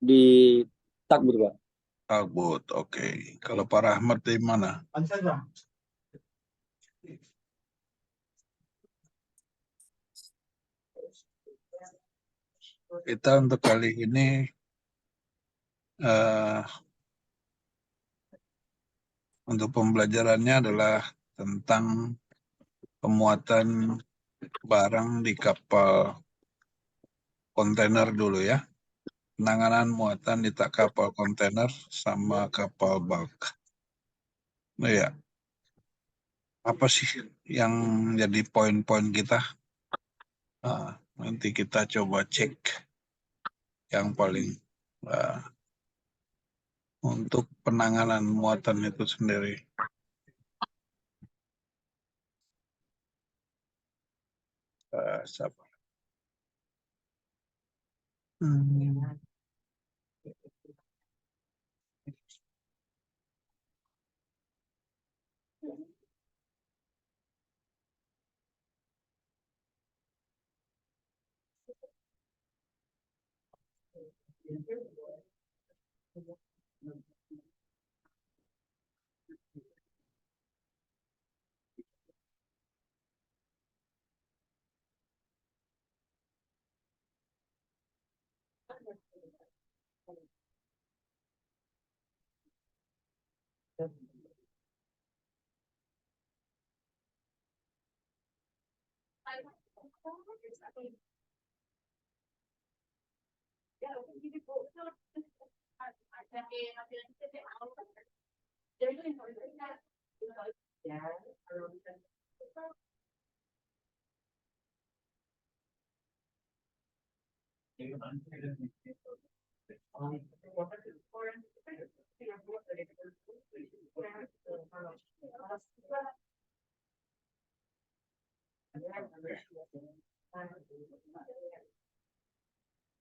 di Takbut, Pak. Takbut, oke. Kalau Pak Rahmat di mana? Kita untuk kali ini untuk pembelajarannya adalah tentang pemuatan barang di kapal kontainer dulu ya. Penanganan muatan di kapal kontainer sama kapal bulk. Nah ya, apa sih yang jadi poin-poin kita? Nah, nanti kita coba cek yang paling untuk penanganan muatan itu sendiri. Siapa?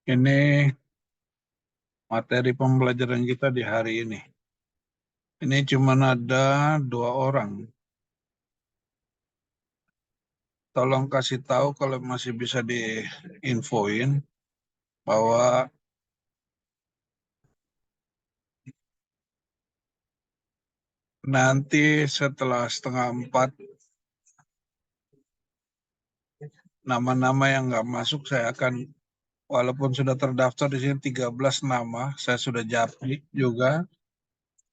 Ini materi pembelajaran kita di hari ini. Ini cuma ada 2 orang. Tolong kasih tahu kalau masih bisa diinfoin bahwa nanti setelah 3:30 nama-nama yang nggak masuk saya akan, walaupun sudah terdaftar di sini 13 nama, saya sudah japri juga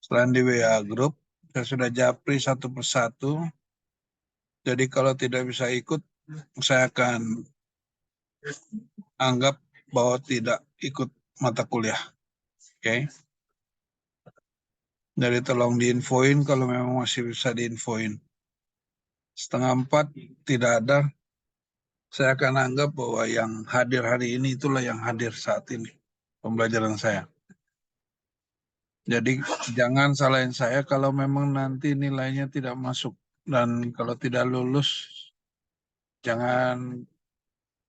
selain di WA Group, saya sudah japri satu persatu. Jadi kalau tidak bisa ikut, saya akan anggap bahwa tidak ikut mata kuliah. Oke. Jadi tolong diinfoin kalau memang masih bisa diinfoin. 3:30 tidak ada, saya akan anggap bahwa yang hadir hari ini itulah yang hadir saat ini pembelajaran saya. Jadi jangan salahin saya kalau memang nanti nilainya tidak masuk. Dan kalau tidak lulus, jangan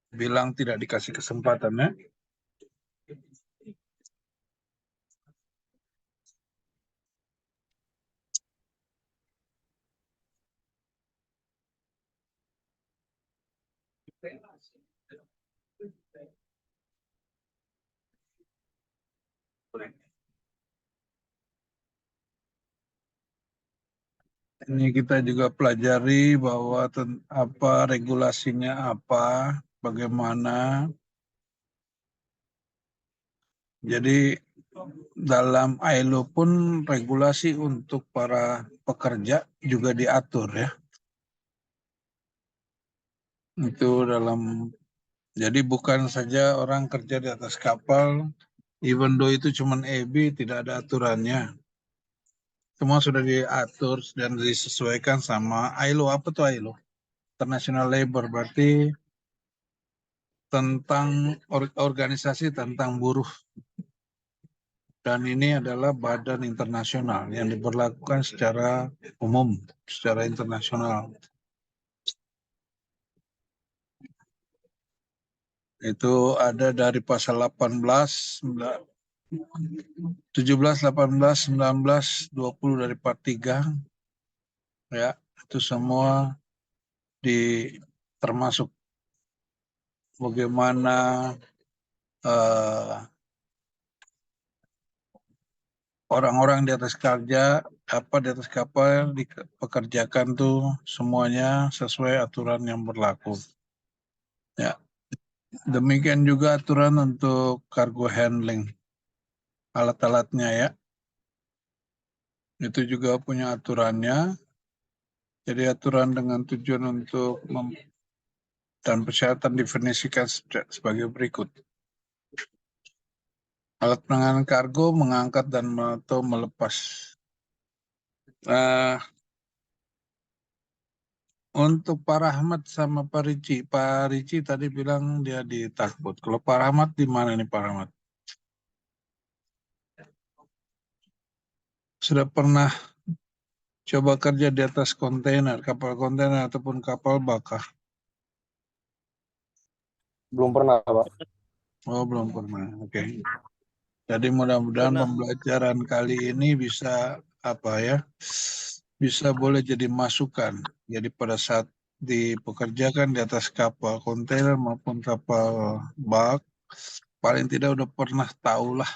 bilang tidak dikasih kesempatan ya. Ini kita juga pelajari bahwa apa regulasinya apa, bagaimana. Jadi dalam ILO pun regulasi untuk para pekerja juga diatur ya. Itu jadi bukan saja orang kerja di atas kapal, even though itu cuma EB, tidak ada aturannya. Semua sudah diatur dan disesuaikan sama ILO. Apa tuh ILO? International Labor, berarti tentang organisasi tentang buruh. Dan ini adalah badan internasional yang diberlakukan secara umum, secara internasional. Itu ada dari pasal 18, 17, 18, 19, 20 dari part 3. Ya, itu semua termasuk bagaimana orang-orang di atas kerja, di atas kapal dipekerjakan tuh semuanya sesuai aturan yang berlaku. Ya, demikian juga aturan untuk cargo handling, alat-alatnya ya. Itu juga punya aturannya. Jadi aturan dengan tujuan untuk dan persyaratan definisikan sebagai berikut. Alat penanganan kargo mengangkat dan atau melepas. Untuk Pak Rahmat sama Pak Ricci tadi bilang dia di Takbut. Kalau Pak Rahmat di mana nih Pak Rahmat? Sudah pernah coba kerja di atas kontainer, kapal kontainer ataupun kapal bakar? Belum pernah, Pak. Oh, belum pernah. Oke. Jadi mudah-mudahan pembelajaran kali ini bisa bisa boleh jadi masukan. Jadi pada saat dipekerjakan di atas kapal kontainer maupun kapal bak, paling tidak udah pernah tahulah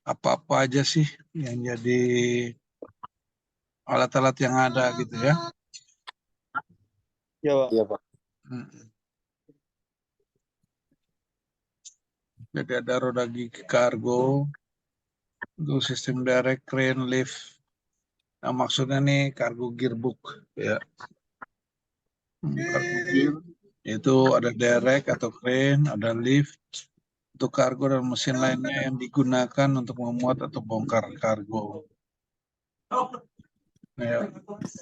apa-apa aja sih yang jadi alat-alat yang ada gitu ya. Iya, Pak. Iya, Pak. Jadi ada roda gigi kargo, itu sistem direct, crane, lift. Nah, maksudnya nih kargo gearbox ya. Kargo gear itu ada direct atau crane, ada lift untuk kargo dan mesin lainnya yang digunakan untuk memuat atau bongkar kargo. Ya,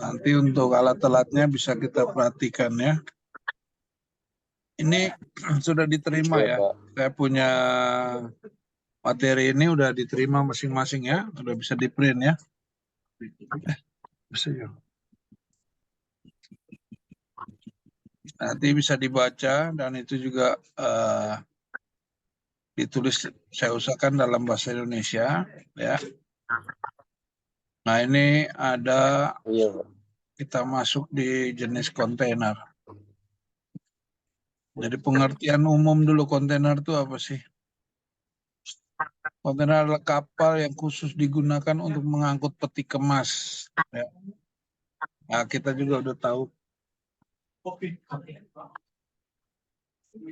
nanti untuk alat-alatnya bisa kita perhatikan ya. Ini sudah diterima Iya, ya. Pak. Saya punya materi ini udah diterima masing-masing ya, udah bisa di print ya. Bisa ya. Nanti bisa dibaca dan itu juga ditulis, saya usahakan dalam bahasa Indonesia ya. Nah ini ada, Iya, Pak. kita masuk di jenis kontainer. Jadi pengertian umum dulu kontainer itu apa sih? Kontainer adalah kapal yang khusus digunakan untuk mengangkut peti kemas. Ya. Nah, kita juga udah tahu.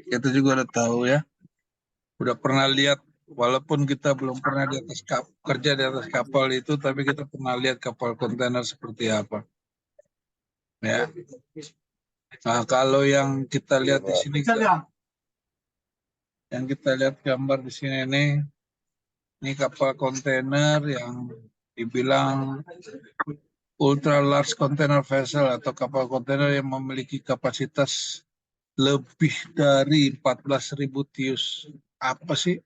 Kita juga udah tahu ya. Udah pernah lihat, walaupun kita belum pernah di atas kerja di atas kapal itu, tapi kita pernah lihat kapal kontainer seperti apa. Ya. Nah, kalau yang kita lihat di sini, yang kita lihat gambar di sini ini kapal kontainer yang dibilang ultra large container vessel atau kapal kontainer yang memiliki kapasitas lebih dari 14.000 TEU. Apa sih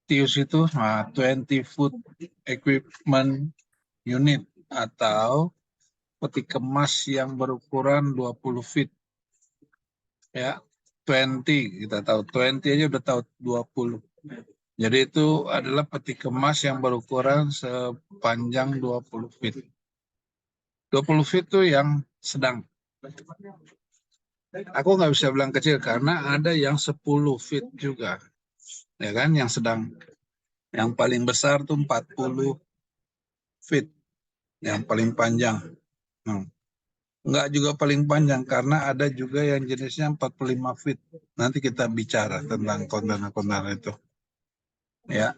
TEU itu? Nah, 20 foot equipment unit atau peti kemas yang berukuran 20 feet. Ya, 20 kita tahu, 20 aja udah tahu 20. Jadi itu adalah peti kemas yang berukuran sepanjang 20 feet. 20 feet itu yang sedang. Aku nggak bisa bilang kecil karena ada yang 10 feet juga. Ya kan, yang sedang. Yang paling besar tuh 40 feet. Yang paling panjang. Nggak juga paling panjang karena ada juga yang jenisnya 45 feet. Nanti kita bicara tentang kontainer-kontainer itu. Ya.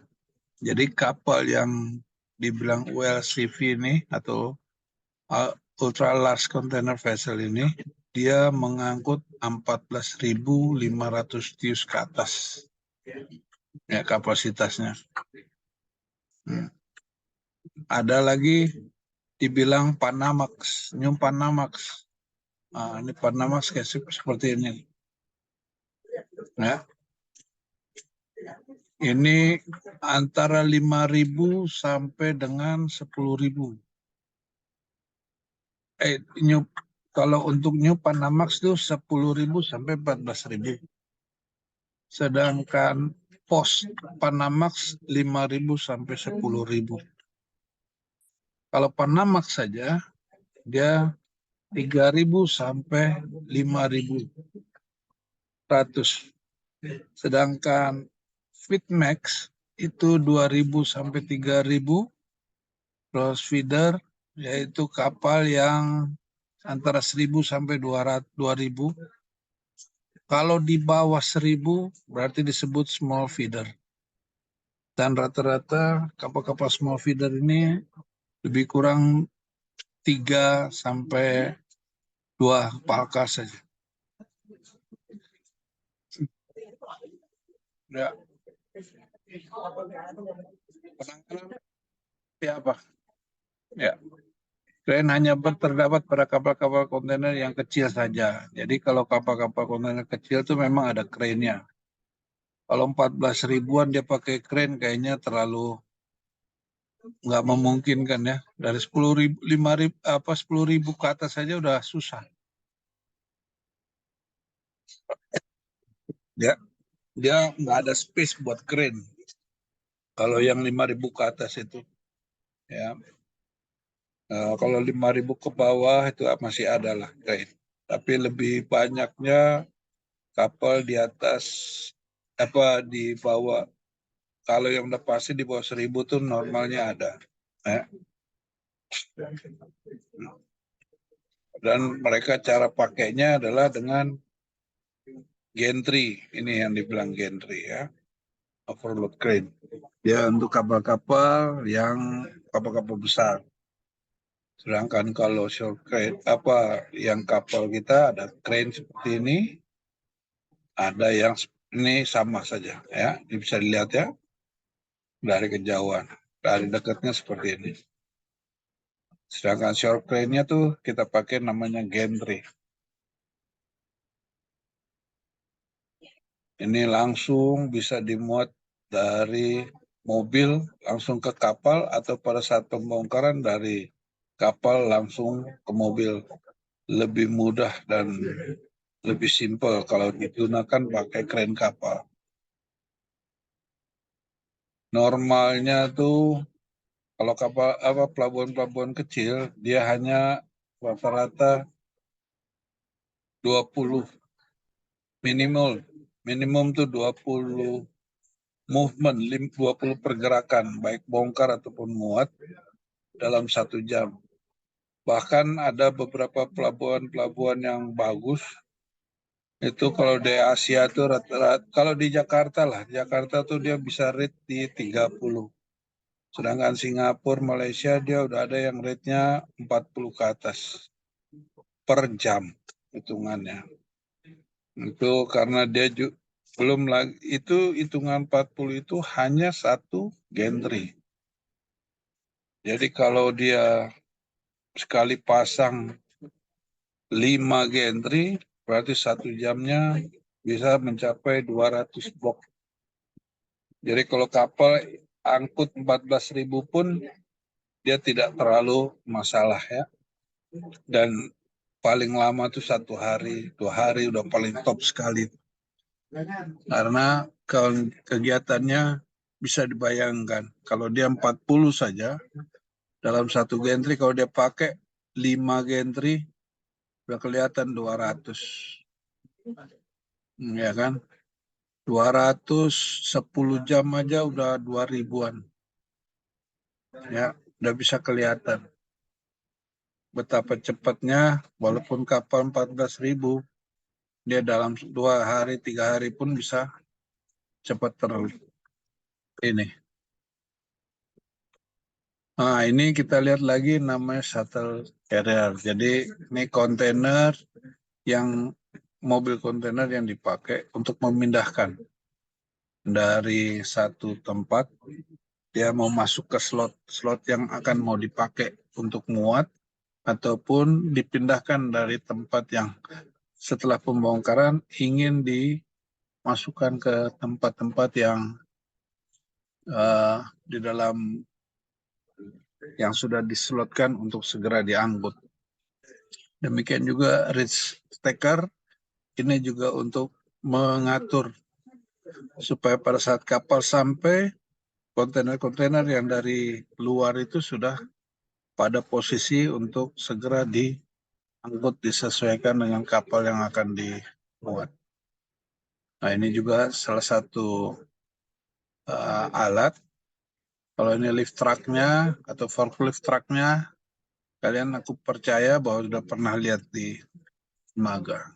Jadi kapal yang dibilang ULCV ini atau Ultra Large Container Vessel ini, dia mengangkut 14.500 TEU ke atas. Ya, kapasitasnya. Ada lagi dibilang Panamax, New Panamax. Nah, ini Panamax kayak seperti ini. Ya. Ini antara 5.000 sampai dengan 10.000. Kalau untuk New Panamax itu 10.000 sampai 14.000. Sedangkan Post Panamax 5.000 sampai 10.000. Kalau Panamax saja dia 3.000 sampai 5.100. Sedangkan Fitmax itu 2.000 sampai 3.000. Close feeder yaitu kapal yang antara 1.000 sampai 2.000. Kalau di bawah 1.000 berarti disebut small feeder. Dan rata-rata kapal-kapal small feeder ini lebih kurang 3 sampai 2 palka saja. Ya. Penanganan ya apa? Ya. Crane hanya terdapat pada kapal-kapal kontainer yang kecil saja. Jadi kalau kapal-kapal kontainer kecil itu memang ada crane-nya. Kalau 14 ribuan dia pakai crane kayaknya terlalu nggak memungkinkan ya. Dari 10.000, 5.000, 10.000 ke atas saja udah susah. Ya, dia nggak ada space buat crane. Kalau yang 5.000 ke atas itu, ya. Kalau 5.000 ke bawah itu masih ada lah crane. Tapi lebih banyaknya kapal di atas di bawah. Kalau yang udah pasti di bawah 1.000 tuh normalnya ada. Ya. Dan mereka cara pakainya adalah dengan gantry. Ini yang dibilang gantry ya. Overload crane. Ya untuk kapal-kapal yang kapal-kapal besar. Sedangkan kalau short crane yang kapal kita ada crane seperti ini, ada yang ini sama saja ya. Ini bisa dilihat ya dari kejauhan. Dari dekatnya seperti ini. Sedangkan short crane-nya tuh kita pakai namanya gantry. Ini langsung bisa dimuat dari mobil langsung ke kapal atau pada saat pembongkaran dari kapal langsung ke mobil. Lebih mudah dan lebih simpel kalau digunakan pakai kren kapal. Normalnya tuh kalau kapal pelabuhan-pelabuhan kecil dia hanya rata-rata 20 minimum tuh 20 movement, 20 pergerakan baik bongkar ataupun muat dalam 1 jam. Bahkan ada beberapa pelabuhan-pelabuhan yang bagus itu kalau di Asia tuh rata-rata, kalau di Jakarta tuh dia bisa rate di 30. Sedangkan Singapura, Malaysia dia udah ada yang rate-nya 40 ke atas per jam hitungannya. Itu karena dia belum lagi itu hitungan 40 itu hanya satu gantry. Jadi kalau dia sekali pasang 5 gantry berarti 1 jamnya bisa mencapai 200 box. Jadi kalau kapal angkut 14.000 pun dia tidak terlalu masalah ya. Dan paling lama tuh 1 hari, 2 hari udah paling top sekali. Karena kegiatannya bisa dibayangkan. Kalau dia 40 saja dalam satu gantry, kalau dia pakai 5 gantry udah kelihatan 200. Ya kan? 200 10 jam aja udah 2.000-an. Ya, udah bisa kelihatan betapa cepatnya walaupun kapal 14.000 dia dalam 2 hari 3 hari pun bisa cepat ini. Nah, ini kita lihat lagi namanya shuttle carrier. Jadi ini kontainer mobil kontainer yang dipakai untuk memindahkan dari satu tempat dia mau masuk ke slot yang akan mau dipakai untuk muat ataupun dipindahkan dari tempat yang setelah pembongkaran ingin dimasukkan ke tempat-tempat yang di dalam yang sudah dislotkan untuk segera diangkut. Demikian juga reach stacker ini juga untuk mengatur supaya pada saat kapal sampai kontainer-kontainer yang dari luar itu sudah pada posisi untuk segera diangkut disesuaikan dengan kapal yang akan dimuat. Nah ini juga salah satu alat. Kalau ini lift trucknya atau forklift trucknya, kalian aku percaya bahwa sudah pernah lihat di Maga.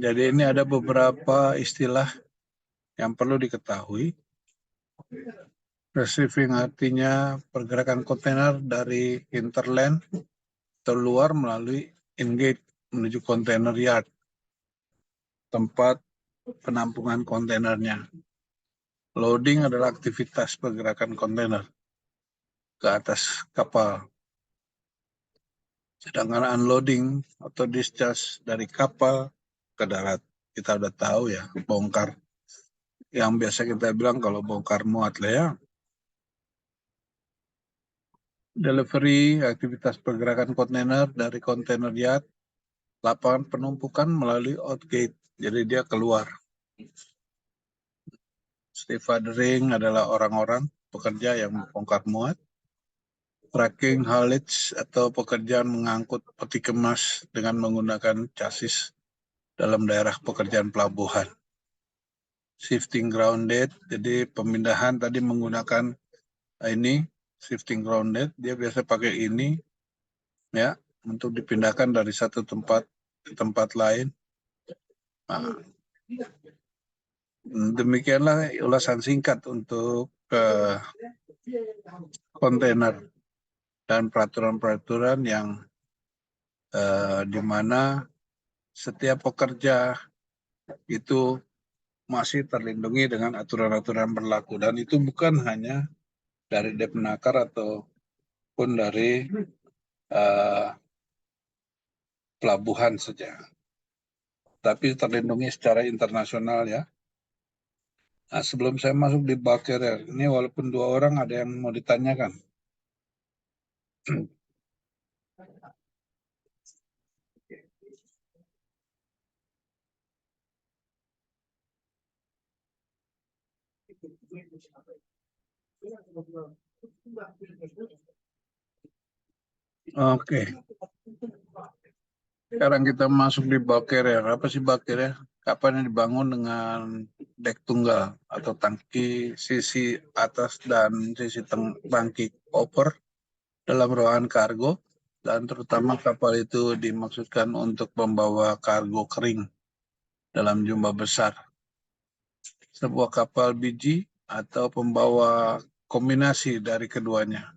Jadi ini ada beberapa istilah yang perlu diketahui. Receiving artinya pergerakan kontainer dari hinterland keluar melalui ingate menuju kontainer yard, tempat penampungan kontainernya. Loading adalah aktivitas pergerakan kontainer ke atas kapal. Sedangkan unloading atau discharge dari kapal ke darat, kita udah tahu ya, bongkar. Yang biasa kita bilang kalau bongkar muat lah ya. Delivery, aktivitas pergerakan kontainer dari kontainer yard, lapangan penumpukan melalui outgate, jadi dia keluar. Stevedering adalah orang-orang pekerja yang bongkar muat. Tracking haulage atau pekerjaan mengangkut peti kemas dengan menggunakan chassis dalam daerah pekerjaan pelabuhan. Shifting grounded, jadi pemindahan tadi menggunakan ini, shifting grounded, dia biasa pakai ini ya untuk dipindahkan dari satu tempat ke tempat lain. Nah, demikianlah ulasan singkat untuk kontainer dan peraturan-peraturan yang di mana setiap pekerja itu masih terlindungi dengan aturan-aturan berlaku, dan itu bukan hanya dari Depnakar ataupun dari pelabuhan saja, tapi terlindungi secara internasional ya. Nah, sebelum saya masuk di bulk carrier, ini walaupun 2 orang ada yang mau ditanyakan. Oke. Sekarang kita masuk di bulk carrier. Apa sih bulk carrier? Kapal yang dibangun dengan dek tunggal atau tangki sisi atas dan sisi tangki upper dalam ruangan kargo, dan terutama kapal itu dimaksudkan untuk membawa kargo kering dalam jumlah besar. Sebuah kapal biji atau pembawa kombinasi dari keduanya,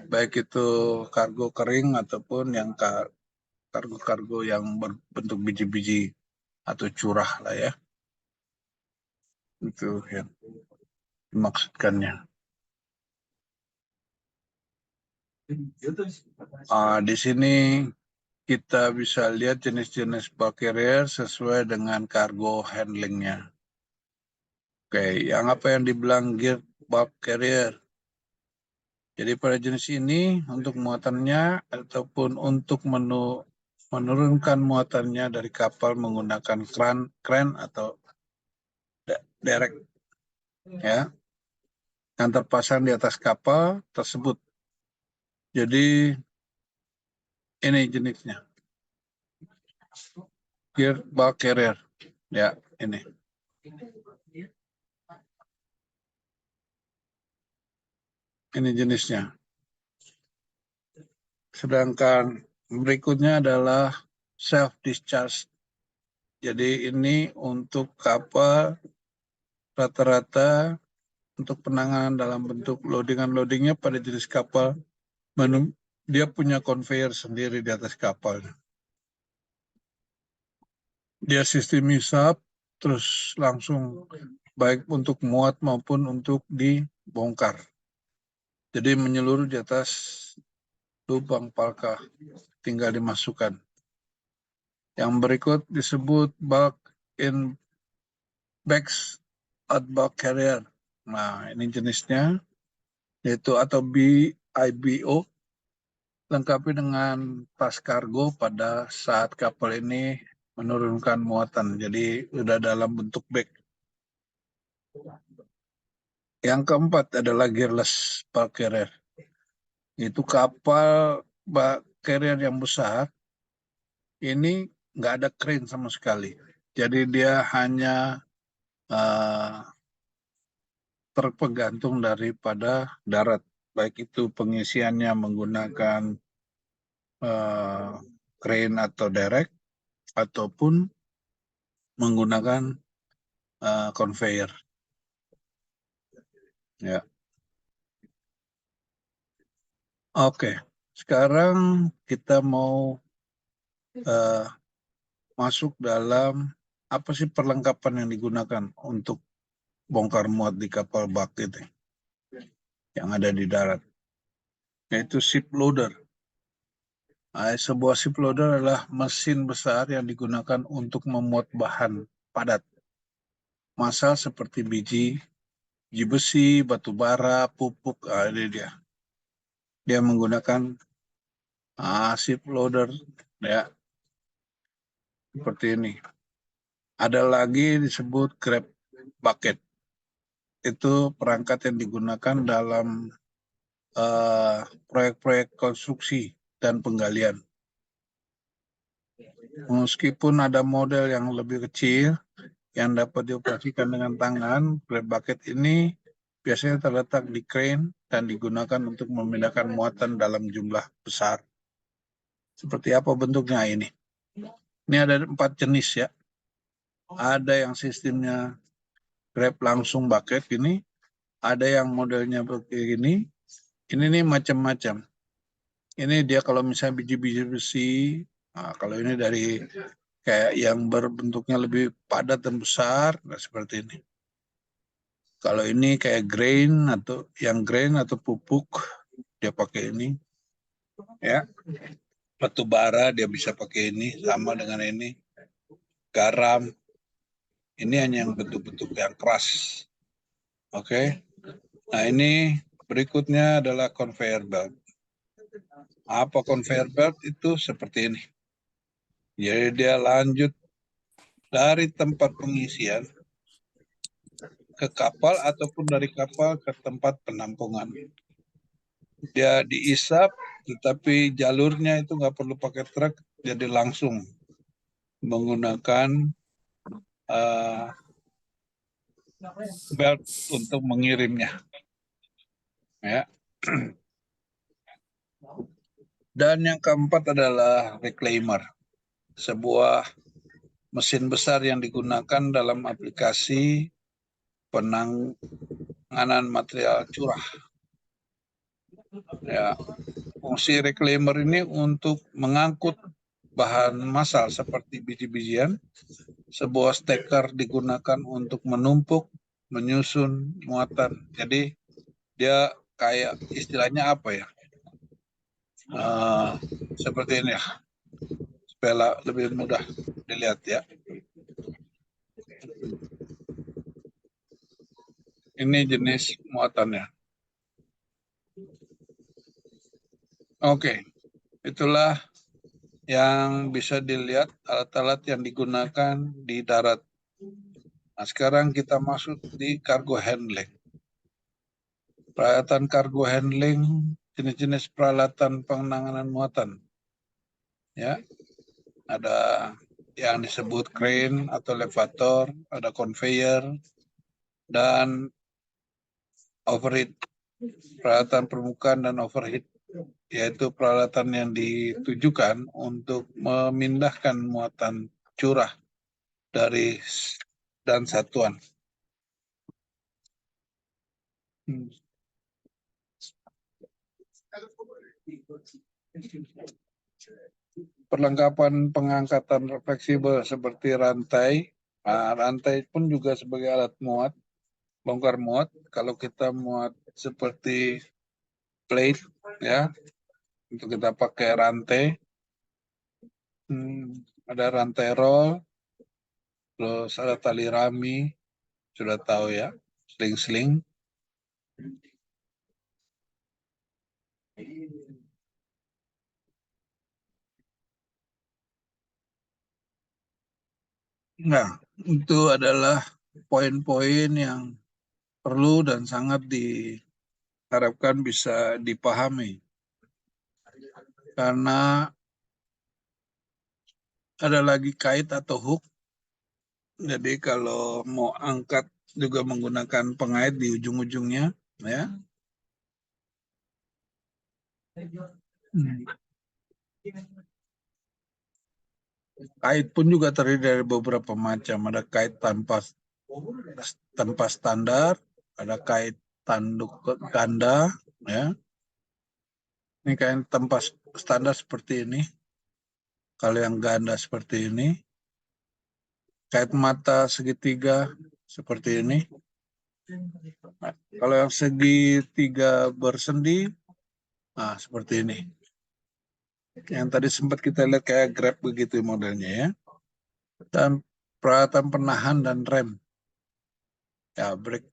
baik itu kargo kering ataupun yang kargo-kargo yang berbentuk biji-biji atau curah lah ya. Itu yang dimaksudkannya. Di sini kita bisa lihat jenis-jenis bulk carrier sesuai dengan cargo handlingnya. Oke, yang apa yang dibilang gear bulk carrier? Jadi pada jenis ini untuk muatannya ataupun untuk menurunkan muatannya dari kapal menggunakan kran atau derek ya, yang terpasang di atas kapal tersebut. Jadi ini jenisnya, gear bulk carrier ya, ini. Ini jenisnya. Sedangkan berikutnya adalah self discharge. Jadi ini untuk kapal rata-rata untuk penanganan dalam bentuk loadingan-loadingnya pada jenis kapal, dia punya conveyor sendiri di atas kapal. Dia sistem hisap, terus langsung baik untuk muat maupun untuk dibongkar. Jadi menyeluruh di atas lubang palka, tinggal dimasukkan. Yang berikut disebut bulk in bags at bulk carrier. Nah, ini jenisnya, yaitu atau BIBO, lengkapi dengan tas kargo pada saat kapal ini menurunkan muatan. Jadi sudah dalam bentuk bag. Yang keempat adalah gearless bulk carrier. Itu kapal carrier yang besar, ini nggak ada crane sama sekali. Jadi dia hanya tergantung daripada darat, baik itu pengisiannya menggunakan crane atau derek ataupun menggunakan conveyor. Ya. Oke, sekarang kita mau masuk dalam apa sih perlengkapan yang digunakan untuk bongkar muat di kapal bak itu yang ada di darat, yaitu ship loader. Sebuah ship loader adalah mesin besar yang digunakan untuk memuat bahan padat, massal seperti biji besi, batu bara, pupuk. Ini dia. Dia menggunakan ship loader, ya, seperti ini. Ada lagi disebut grab bucket. Itu perangkat yang digunakan dalam proyek-proyek konstruksi dan penggalian. Meskipun ada model yang lebih kecil yang dapat dioperasikan dengan tangan, grab bucket ini biasanya terletak di crane dan digunakan untuk memindahkan muatan dalam jumlah besar. Seperti apa bentuknya ini? Ini ada 4 jenis ya. Ada yang sistemnya grab langsung bucket ini, ada yang modelnya begini. Ini nih macam-macam. Ini dia kalau misalnya biji-biji besi, kalau ini dari kayak yang berbentuknya lebih padat dan besar, nah seperti ini. Kalau ini kayak grain atau pupuk, dia pakai ini. Ya, batu bara dia bisa pakai ini, sama dengan ini. Garam, ini hanya yang bentuk-bentuk yang keras. Oke. Nah ini berikutnya adalah conveyor belt. Apa conveyor belt itu? Seperti ini. Jadi dia lanjut dari tempat pengisian ke kapal ataupun dari kapal ke tempat penampungan. Dia diisap, tetapi jalurnya itu nggak perlu pakai truk, jadi langsung menggunakan belt untuk mengirimnya. Ya. Dan yang keempat adalah reclaimer, sebuah mesin besar yang digunakan dalam aplikasi penanganan material curah. Ya, fungsi reclaimer ini untuk mengangkut bahan massal seperti biji-bijian. Sebuah stacker digunakan untuk menumpuk, menyusun muatan. Jadi dia kayak istilahnya apa ya? Seperti ini ya, supaya lebih mudah dilihat ya. Ini jenis muatannya. Oke, itulah yang bisa dilihat alat-alat yang digunakan di darat. Nah, sekarang kita masuk di cargo handling. Peralatan cargo handling, jenis-jenis peralatan penanganan muatan. Ya, ada yang disebut crane atau elevator, ada conveyor, dan overhead. Peralatan permukaan dan overhead, yaitu peralatan yang ditujukan untuk memindahkan muatan curah dari dan satuan. Perlengkapan pengangkatan fleksibel seperti rantai. Rantai pun juga sebagai alat muat, bongkar muat. Kalau kita muat seperti plate, ya, untuk kita pakai rantai. Ada rantai roll, terus ada tali rami, sudah tahu ya, sling-sling. Nah, itu adalah poin-poin yang perlu dan sangat diharapkan bisa dipahami. Karena ada lagi kait atau hook. Jadi kalau mau angkat juga menggunakan pengait di ujung-ujungnya, ya. Kait pun juga terdiri dari beberapa macam. Ada kait tanpa standar, ada kait tanduk ganda, ya. Ini kait tanpa standar seperti ini. Kalau yang ganda seperti ini. Kait mata segitiga seperti ini. Nah, kalau yang segitiga bersendi, nah seperti ini. Yang tadi sempat kita lihat kayak Grab begitu modelnya, ya. Dan peralatan penahan dan rem. Ya, brake.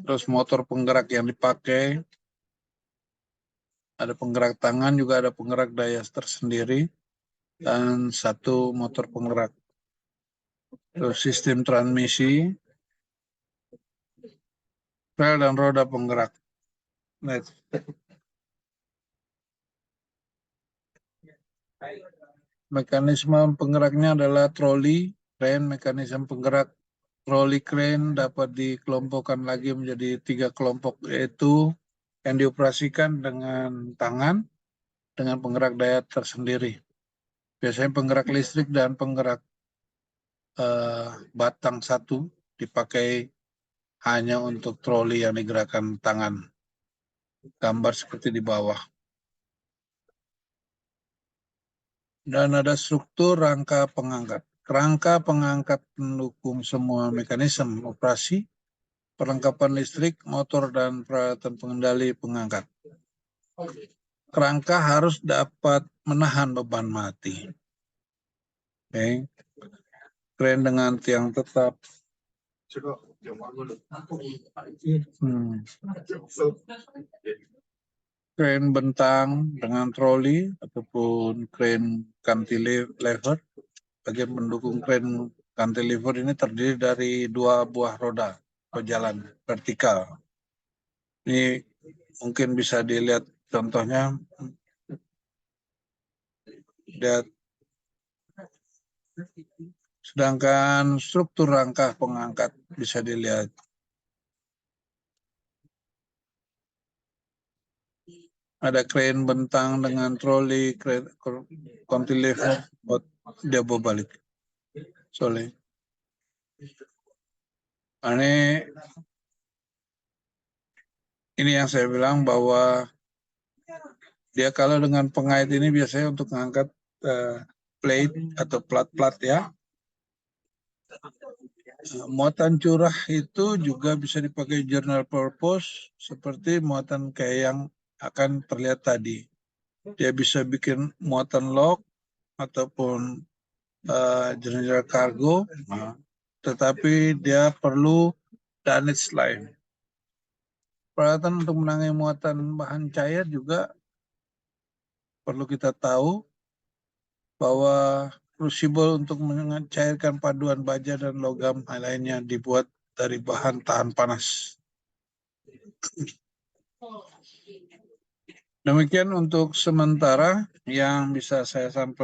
Terus motor penggerak yang dipakai. Ada penggerak tangan, juga ada penggerak daya tersendiri. Dan satu motor penggerak. Terus sistem transmisi. Rel dan roda penggerak. Next. Mekanisme penggeraknya adalah troli, crane. Mekanisme penggerak troli crane dapat dikelompokkan lagi menjadi 3 kelompok, yaitu yang dioperasikan dengan tangan dengan penggerak daya tersendiri. Biasanya penggerak listrik dan penggerak batang satu dipakai hanya untuk troli yang digerakkan tangan. Gambar seperti di bawah. Dan ada struktur rangka pengangkat. Rangka pengangkat mendukung semua mekanisme operasi, perlengkapan listrik, motor, dan peralatan pengendali pengangkat. Kerangka harus dapat menahan beban mati. Okay. Kren dengan tiang tetap. Kren bentang dengan troli ataupun kren cantilever. Bagian pendukung kren cantilever ini terdiri dari 2 buah roda berjalan vertikal. Ini mungkin bisa dilihat contohnya. Lihat. Sedangkan struktur rangka pengangkat bisa dilihat. Ada kren bentang dengan troli, kren cantilever, dia berbalik. Sorry. Ini yang saya bilang bahwa dia kalau dengan pengait ini biasanya untuk mengangkat plate atau plat-plat, ya. Muatan curah itu juga bisa dipakai general purpose seperti muatan kayak yang akan terlihat tadi. Dia bisa bikin muatan log ataupun general cargo, tetapi dia perlu dunnage line. Peralatan untuk menangani muatan bahan cair juga perlu kita tahu bahwa crucible untuk mencairkan paduan baja dan logam lainnya dibuat dari bahan tahan panas. Demikian untuk sementara yang bisa saya sampaikan.